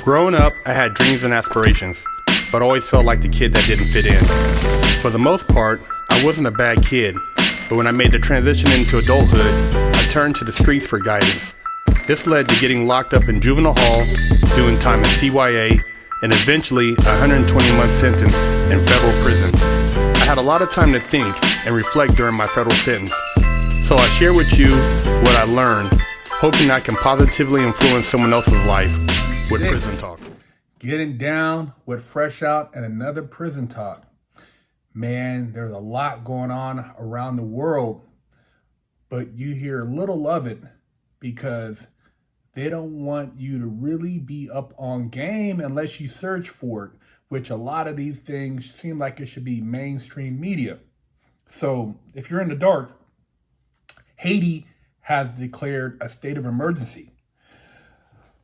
Growing up, I had dreams and aspirations, but always felt like the kid that didn't fit in. For the most part, I wasn't a bad kid, but when I made the transition into adulthood, I turned to the streets for guidance. This led to getting locked up in juvenile hall, doing time in CYA, and eventually a 120-month sentence in federal prison. I had a lot of time to think and reflect during my federal sentence, so I share with you what I learned, hoping I can positively influence someone else's life with Prison Talk. Getting down with Fresh Out and another Prison Talk. Man, there's a lot going on around the world, but you hear little of it because they don't want you to really be up on game unless you search for it, which a lot of these things seem like it should be mainstream media. So if you're in the dark, Haiti has declared a state of emergency.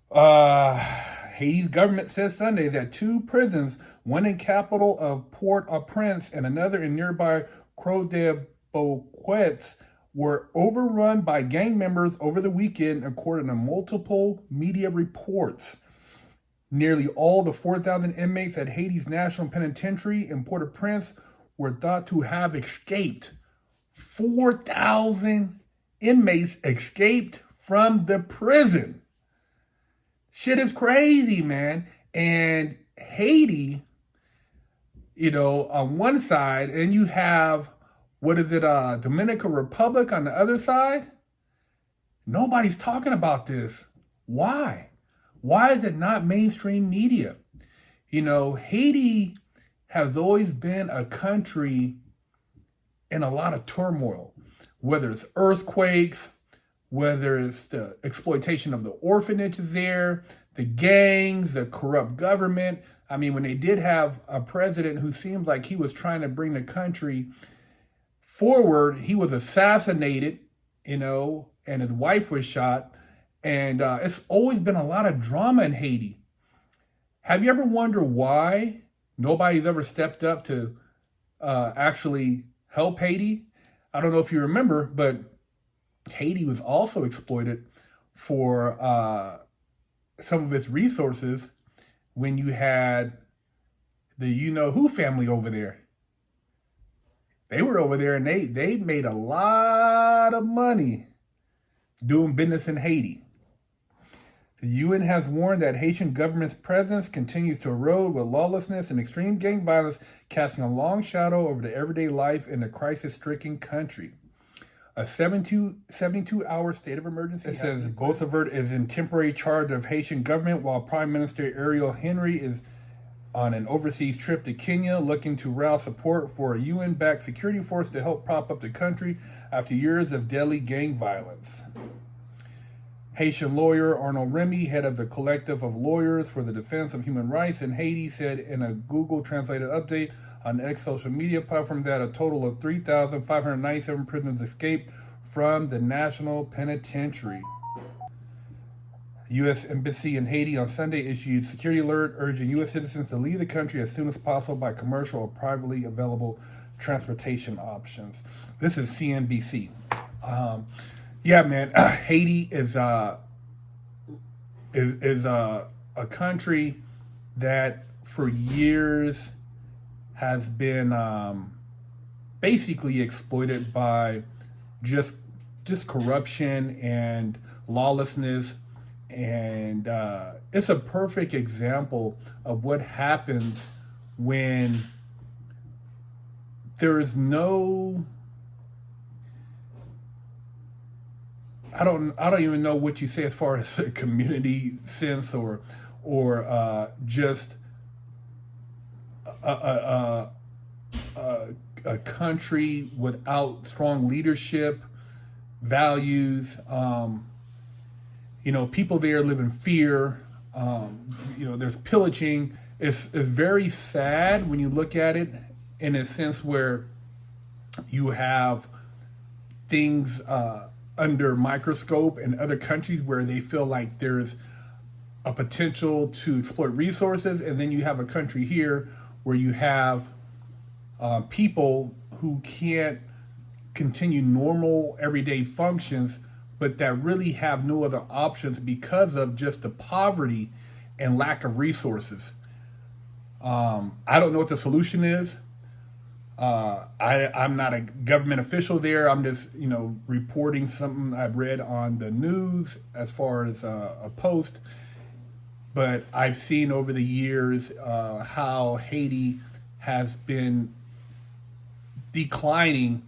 Haiti's government says Sunday that two prisons, one in capital of Port-au-Prince and another in nearby Croix-de-Beauquets, were overrun by gang members over the weekend, according to multiple media reports. Nearly all the 4,000 inmates at Haiti's National Penitentiary in Port-au-Prince were thought to have escaped. 4,000 inmates escaped from the prison. Shit is crazy, man. And Haiti, on one side, and you have, Dominican Republic on the other side? Nobody's talking about this. Why? Why is it not mainstream media? Haiti has always been a country in a lot of turmoil, whether it's earthquakes, whether it's the exploitation of the orphanages there, the gangs, the corrupt government. I mean, when they did have a president who seemed like he was trying to bring the country forward, he was assassinated, and his wife was shot. And it's always been a lot of drama in Haiti. Have you ever wondered why nobody's ever stepped up to actually help Haiti? I don't know if you remember, but Haiti was also exploited for some of its resources when you had the you-know-who family over there. They were over there and they made a lot of money doing business in Haiti. The UN has warned that Haitian government's presence continues to erode with lawlessness and extreme gang violence casting a long shadow over the everyday life in the crisis-stricken country. A 72-hour state of emergency. It says Bossevert is in temporary charge of Haitian government while Prime Minister Ariel Henry is on an overseas trip to Kenya looking to rouse support for a UN-backed security force to help prop up the country after years of deadly gang violence. Haitian lawyer Arnaud Remy, head of the collective of lawyers for the defense of human rights in Haiti, said in a Google translated update on X social media platform that a total of 3,597 prisoners escaped from the National Penitentiary. U.S. Embassy in Haiti on Sunday issued security alert urging U.S. citizens to leave the country as soon as possible by commercial or privately available transportation options. This is CNBC. Haiti is a country that for years has been basically exploited by just corruption and lawlessness. And it's a perfect example of what happens when there is no, I don't even know what you say as far as a community sense or just a country without strong leadership, values. People there live in fear. There's pillaging. It's very sad when you look at it in a sense where you have things under microscope in other countries where they feel like there's a potential to exploit resources, and then you have a country here where you have people who can't continue normal everyday functions, but that really have no other options because of just the poverty and lack of resources. I don't know what the solution is. I'm not a government official there. I'm just, reporting something I've read on the news as far as a post. But I've seen over the years how Haiti has been declining,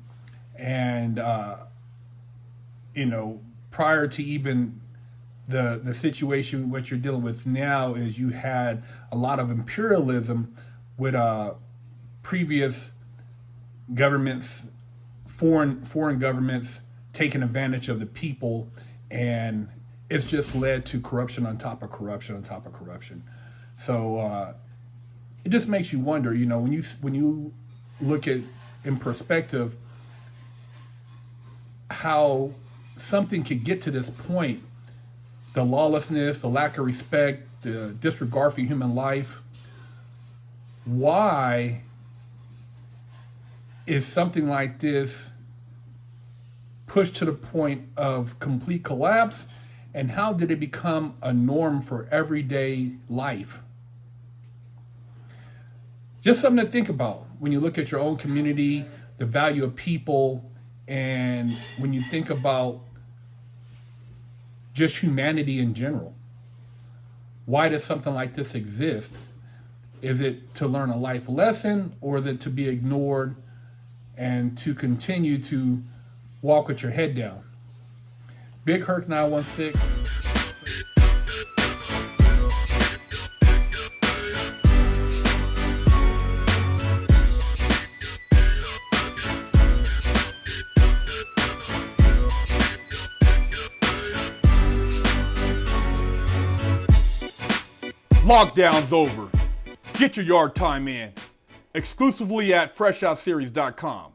and prior to even the situation what you're dealing with now is you had a lot of imperialism with previous governments, foreign governments taking advantage of the people, and it's just led to corruption on top of corruption on top of corruption. So it just makes you wonder, when you look at in perspective how something could get to this point, the lawlessness, the lack of respect, the disregard for human life. Why is something like this pushed to the point of complete collapse, and how did it become a norm for everyday life? Just something to think about when you look at your own community, the value of people, and when you think about just humanity in general. Why does something like this exist? Is it to learn a life lesson, or is it to be ignored and to continue to walk with your head down? Big Herc 916. Lockdown's over. Get your yard time in. Exclusively at FreshOutSeries.com.